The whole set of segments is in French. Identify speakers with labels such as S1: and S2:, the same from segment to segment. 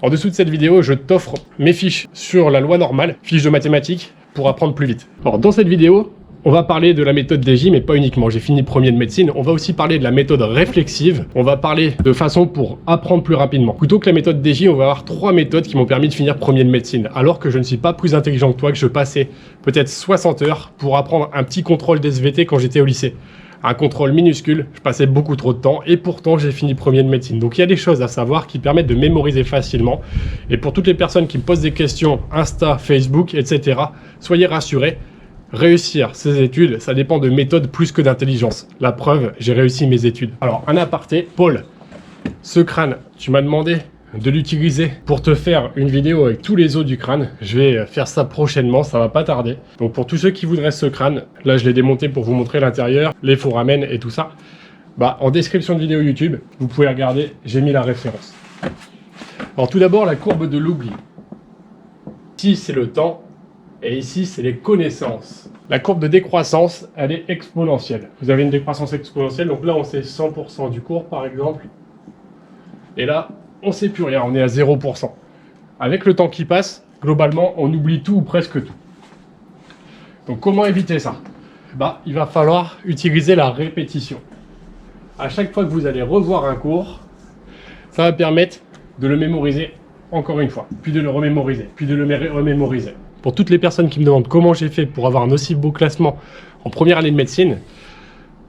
S1: En dessous de cette vidéo, je t'offre mes fiches sur la loi normale, fiches de mathématiques, pour apprendre plus vite. Alors dans cette vidéo, on va parler de la méthode DJ, mais pas uniquement. J'ai fini premier de médecine. On va aussi parler de la méthode réflexive. On va parler de façon pour apprendre plus rapidement. Plutôt que la méthode DJ, on va avoir 3 méthodes qui m'ont permis de finir premier de médecine. Alors que je ne suis pas plus intelligent que toi, que je passais peut-être 60 heures pour apprendre un petit contrôle d'SVT quand j'étais au lycée. Un contrôle minuscule, je passais beaucoup trop de temps et pourtant j'ai fini premier de médecine. Donc il y a des choses à savoir qui permettent de mémoriser facilement. Et pour toutes les personnes qui me posent des questions Insta, Facebook, etc., soyez rassurés. Réussir ses études, ça dépend de méthode plus que d'intelligence. La preuve, j'ai réussi mes études. Alors, un aparté, Paul, ce crâne, tu m'as demandé de l'utiliser pour te faire une vidéo avec tous les os du crâne. Je vais faire ça prochainement, ça va pas tarder. Donc pour tous ceux qui voudraient ce crâne, là je l'ai démonté pour vous montrer l'intérieur, les foramen et tout ça. Bah, en description de vidéo YouTube, vous pouvez regarder, j'ai mis la référence. Alors tout d'abord, la courbe de l'oubli. Ici, c'est le temps. Et ici, c'est les connaissances. La courbe de décroissance, elle est exponentielle. Vous avez une décroissance exponentielle, donc là, on sait 100% du cours, par exemple. Et là, on ne sait plus rien, on est à 0%. Avec le temps qui passe, globalement, on oublie tout ou presque tout. Donc, comment éviter ça? Bah, il va falloir utiliser la répétition. À chaque fois que vous allez revoir un cours, ça va permettre de le mémoriser encore une fois, puis de le remémoriser, puis de le remémoriser. Pour toutes les personnes qui me demandent comment j'ai fait pour avoir un aussi beau classement en première année de médecine,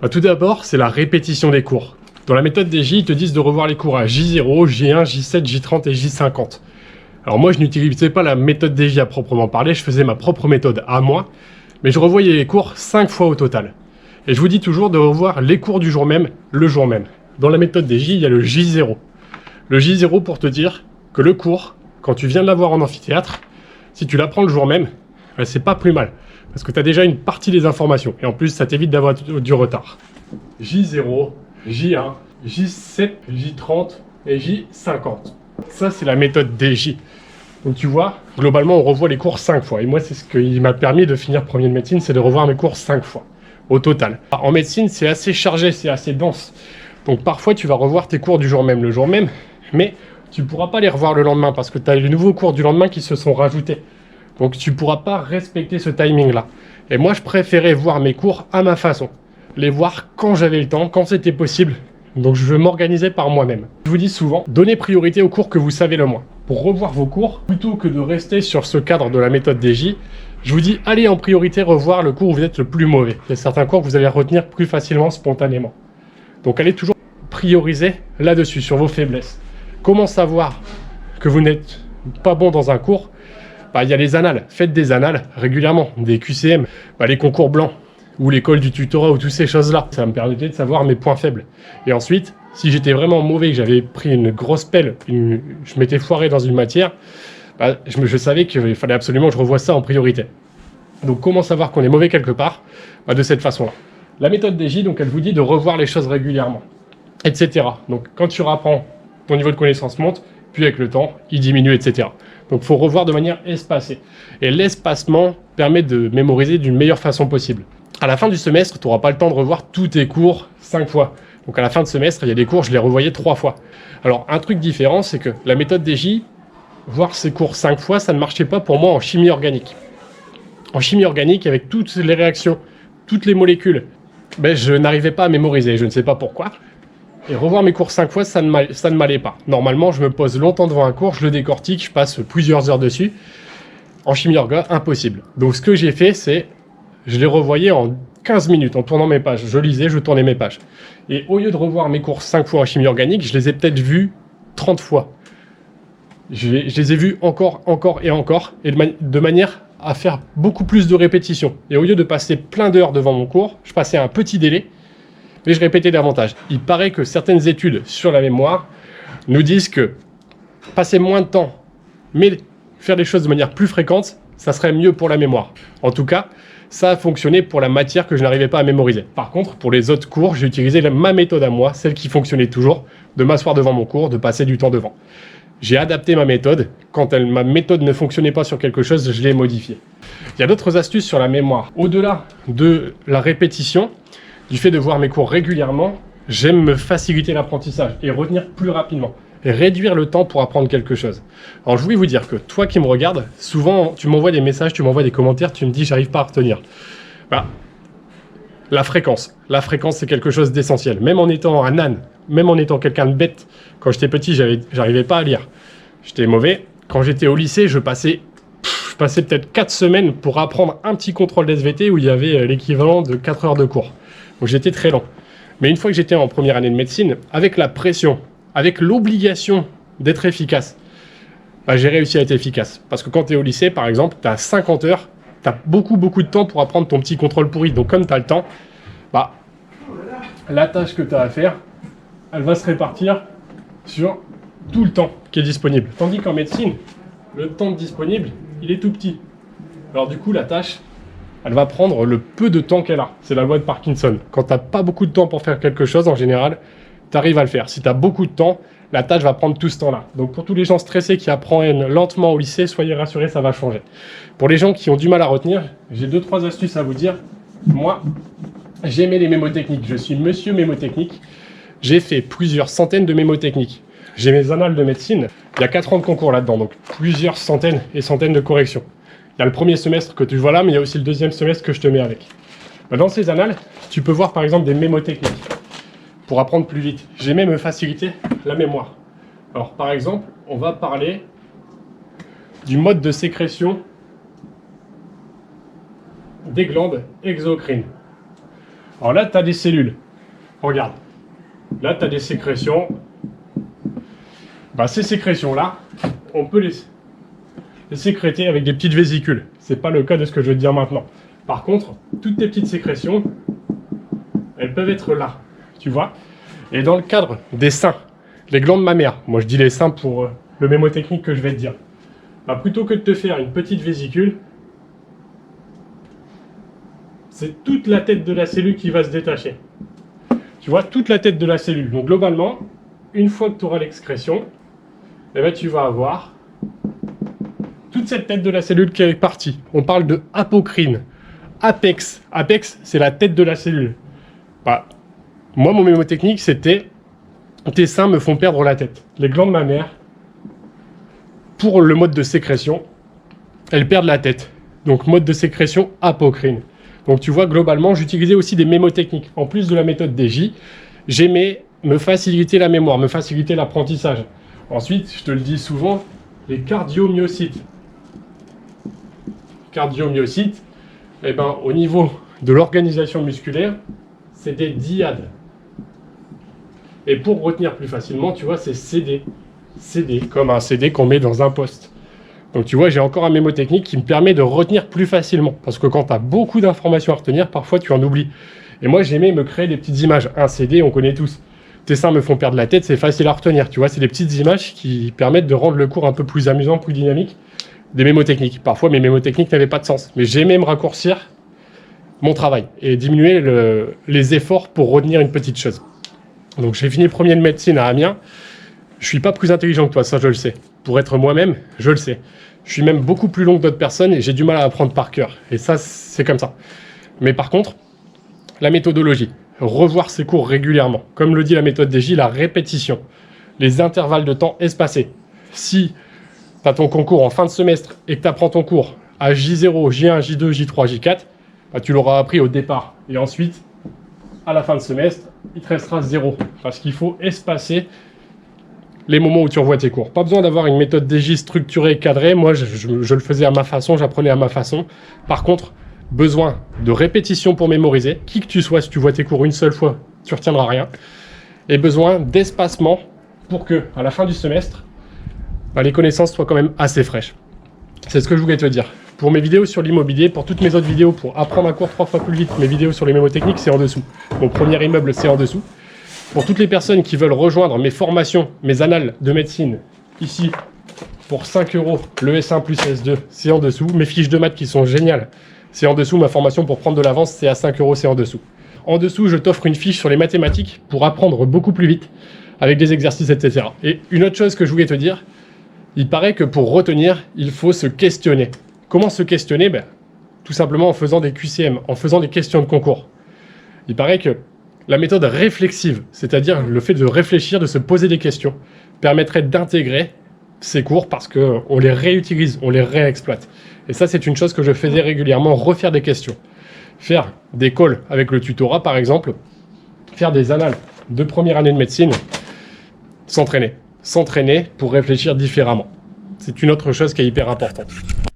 S1: bah tout d'abord, c'est la répétition des cours. Dans la méthode DJ, ils te disent de revoir les cours à J0, J1, J7, J30 et J50. Alors moi, je n'utilisais pas la méthode DJ à proprement parler, je faisais ma propre méthode à moi, mais je revoyais les cours 5 fois au total. Et je vous dis toujours de revoir les cours du jour même, le jour même. Dans la méthode DJ, il y a le J0. Le J0 pour te dire que le cours, quand tu viens de l'avoir en amphithéâtre, si tu l'apprends le jour même, c'est pas plus mal. Parce que tu as déjà une partie des informations. Et en plus, ça t'évite d'avoir du retard. J0, J1, J7, J30 et J50. Ça, c'est la méthode DJ. Donc tu vois, globalement, on revoit les cours 5 fois. Et moi, c'est ce qui m'a permis de finir premier de médecine, c'est de revoir mes cours 5 fois, au total. En médecine, c'est assez chargé, c'est assez dense. Donc parfois, tu vas revoir tes cours du jour même, le jour même. Mais tu ne pourras pas les revoir le lendemain parce que tu as les nouveaux cours du lendemain qui se sont rajoutés. Donc tu ne pourras pas respecter ce timing-là. Et moi, je préférais voir mes cours à ma façon. Les voir quand j'avais le temps, quand c'était possible. Donc je m'organisais par moi-même. Je vous dis souvent, donnez priorité aux cours que vous savez le moins. Pour revoir vos cours, plutôt que de rester sur ce cadre de la méthode DJ, je vous dis, allez en priorité revoir le cours où vous êtes le plus mauvais. Il y a certains cours que vous allez retenir plus facilement, spontanément. Donc allez toujours prioriser là-dessus, sur vos faiblesses. Comment savoir que vous n'êtes pas bon dans un cours? Bah, il y a les annales. Faites des annales régulièrement, des QCM, les concours blancs ou l'école du tutorat ou toutes ces choses-là. Ça me permettait de savoir mes points faibles. Et ensuite, si j'étais vraiment mauvais, que j'avais pris une grosse pelle, je m'étais foiré dans une matière, je savais qu'il fallait absolument que je revoie ça en priorité. Donc comment savoir qu'on est mauvais quelque part? De cette façon-là. La méthode DJ, donc, elle vous dit de revoir les choses régulièrement, etc. Donc quand tu rapprends, ton niveau de connaissance monte, puis avec le temps, il diminue, etc. Donc il faut revoir de manière espacée. Et l'espacement permet de mémoriser d'une meilleure façon possible. À la fin du semestre, tu n'auras pas le temps de revoir tous tes cours 5 fois. Donc à la fin de semestre, il y a des cours, je les revoyais 3 fois. Alors un truc différent, c'est que la méthode DJ, voir ces cours 5 fois, ça ne marchait pas pour moi en chimie organique. En chimie organique, avec toutes les réactions, toutes les molécules, je n'arrivais pas à mémoriser, je ne sais pas pourquoi. Et revoir mes cours 5 fois, ça ne m'allait pas. Normalement, je me pose longtemps devant un cours, je le décortique, je passe plusieurs heures dessus. En chimie orga, impossible. Donc ce que j'ai fait, c'est, je les revoyais en 15 minutes, en tournant mes pages. Je lisais, je tournais mes pages. Et au lieu de revoir mes cours 5 fois en chimie organique, je les ai peut-être vus 30 fois. Je les ai vus encore et encore, et de manière à faire beaucoup plus de répétitions. Et au lieu de passer plein d'heures devant mon cours, je passais un petit délai, mais je répétais davantage. Il paraît que certaines études sur la mémoire nous disent que passer moins de temps, mais faire les choses de manière plus fréquente, ça serait mieux pour la mémoire. En tout cas, ça a fonctionné pour la matière que je n'arrivais pas à mémoriser. Par contre, pour les autres cours, j'ai utilisé ma méthode à moi, celle qui fonctionnait toujours, de m'asseoir devant mon cours, de passer du temps devant. J'ai adapté ma méthode. Quand ma méthode ne fonctionnait pas sur quelque chose, je l'ai modifiée. Il y a d'autres astuces sur la mémoire. Au-delà de la répétition, du fait de voir mes cours régulièrement, j'aime me faciliter l'apprentissage et retenir plus rapidement. réduire le temps pour apprendre quelque chose. Alors je voulais vous dire que toi qui me regardes, souvent tu m'envoies des messages, tu m'envoies des commentaires, tu me dis j'arrive pas à retenir. Bah, la fréquence c'est quelque chose d'essentiel. Même en étant un âne, même en étant quelqu'un de bête, quand j'étais petit j'arrivais pas à lire. J'étais mauvais. Quand j'étais au lycée, je passais peut-être 4 semaines pour apprendre un petit contrôle d'SVT où il y avait l'équivalent de 4 heures de cours. Donc j'étais très lent. Mais une fois que j'étais en première année de médecine, avec la pression, avec l'obligation d'être efficace, bah, j'ai réussi à être efficace. Parce que quand tu es au lycée, par exemple, tu as 50 heures, tu as beaucoup de temps pour apprendre ton petit contrôle pourri. Donc comme tu as le temps, bah, la tâche que tu as à faire, elle va se répartir sur tout le temps qui est disponible. Tandis qu'en médecine, le temps disponible, il est tout petit. Alors du coup, la tâche, elle va prendre le peu de temps qu'elle a. C'est la loi de Parkinson. Quand tu n'as pas beaucoup de temps pour faire quelque chose, en général, tu arrives à le faire. Si tu as beaucoup de temps, la tâche va prendre tout ce temps-là. Donc pour tous les gens stressés qui apprennent lentement au lycée, soyez rassurés, ça va changer. Pour les gens qui ont du mal à retenir, j'ai 2-3 astuces à vous dire. Moi, j'aimais les mémotechniques. Je suis monsieur mémotechnique. J'ai fait plusieurs centaines de mémotechniques. J'ai mes annales de médecine. Il y a 4 ans de concours là-dedans, donc plusieurs centaines et centaines de corrections. Il y a le premier semestre que tu vois là, mais il y a aussi le deuxième semestre que je te mets avec. Dans ces annales, tu peux voir par exemple des mémotechniques pour apprendre plus vite. J'aimais me faciliter la mémoire. Alors par exemple, on va parler du mode de sécrétion des glandes exocrines. Alors là, tu as des cellules. Regarde. Là, tu as des sécrétions. Bah, ces sécrétions-là, on peut les sécréter avec des petites vésicules. Ce n'est pas le cas de ce que je vais te dire maintenant. Par contre, toutes tes petites sécrétions, elles peuvent être là, tu vois. Et dans le cadre des seins, les glandes mammaires, moi je dis les seins pour le mémotechnique que je vais te dire, bah, plutôt que de te faire une petite vésicule, c'est toute la tête de la cellule qui va se détacher. Tu vois, toute la tête de la cellule. Donc globalement, une fois que tu auras l'excrétion, eh ben, tu vas avoir toute cette tête de la cellule qui est partie. On parle de apocrine. Apex. Apex, c'est la tête de la cellule. Bah, moi, mon mémotechnique, c'était tes seins me font perdre la tête. Les glandes mammaires, pour le mode de sécrétion, elles perdent la tête. Donc, mode de sécrétion apocrine. Donc, tu vois, globalement, j'utilisais aussi des mémotechniques. En plus de la méthode DJ, j'aimais me faciliter la mémoire, me faciliter l'apprentissage. Ensuite, je te le dis souvent, les cardiomyocytes. Cardiomyocytes, eh ben, au niveau de l'organisation musculaire, c'est des dyades. Et pour retenir plus facilement, tu vois, c'est CD. CD, comme un CD qu'on met dans un poste. Donc tu vois, j'ai encore un mémotechnique qui me permet de retenir plus facilement. Parce que quand tu as beaucoup d'informations à retenir, parfois tu en oublies. Et moi, j'aimais me créer des petites images. Un CD, on connaît tous. Tes seins me font perdre la tête, c'est facile à retenir. Tu vois, c'est des petites images qui permettent de rendre le cours un peu plus amusant, plus dynamique. Des mémotechniques. Parfois, mes mémotechniques n'avaient pas de sens. Mais j'aimais me raccourcir mon travail et diminuer les efforts pour retenir une petite chose. Donc j'ai fini premier de médecine à Amiens. Je suis pas plus intelligent que toi, ça je le sais. Pour être moi-même, je le sais. Je suis même beaucoup plus long que d'autres personnes et j'ai du mal à apprendre par cœur. Et ça, c'est comme ça. Mais par contre, la méthodologie, revoir ses cours régulièrement. Comme le dit la méthode DJ, la répétition, les intervalles de temps espacés. Si tu as ton concours en fin de semestre et que tu apprends ton cours à J0, J1, J2, J3, J4, bah, tu l'auras appris au départ. Et ensuite, à la fin de semestre, il te restera 0. Parce qu'il faut espacer les moments où tu revois tes cours. Pas besoin d'avoir une méthode DJ structurée, cadrée. Moi, je le faisais à ma façon, j'apprenais à ma façon. Par contre, besoin de répétition pour mémoriser. Qui que tu sois, si tu vois tes cours une seule fois, tu ne retiendras rien. Et besoin d'espacement pour que, à la fin du semestre, bah, les connaissances soient quand même assez fraîches. C'est ce que je voulais te dire. Pour mes vidéos sur l'immobilier, pour toutes mes autres vidéos, pour apprendre un cours 3 fois plus vite, mes vidéos sur les mémotechniques, c'est en dessous. Mon premier immeuble, c'est en dessous. Pour toutes les personnes qui veulent rejoindre mes formations, mes annales de médecine, ici, pour 5 €, le S1 plus S2, c'est en dessous. Mes fiches de maths qui sont géniales, c'est en dessous. Ma formation pour prendre de l'avance, c'est à 5 €, c'est en dessous. En dessous, je t'offre une fiche sur les mathématiques pour apprendre beaucoup plus vite, avec des exercices, etc. Et une autre chose que je voulais te dire, il paraît que pour retenir, il faut se questionner. Comment se questionner? Ben, tout simplement en faisant des QCM, en faisant des questions de concours. Il paraît que la méthode réflexive, c'est-à-dire le fait de réfléchir, de se poser des questions, permettrait d'intégrer ces cours parce qu'on les réutilise, on les réexploite. Et ça, c'est une chose que je faisais régulièrement, refaire des questions. Faire des calls avec le tutorat, par exemple, faire des annales de première année de médecine, s'entraîner pour réfléchir différemment. C'est une autre chose qui est hyper importante.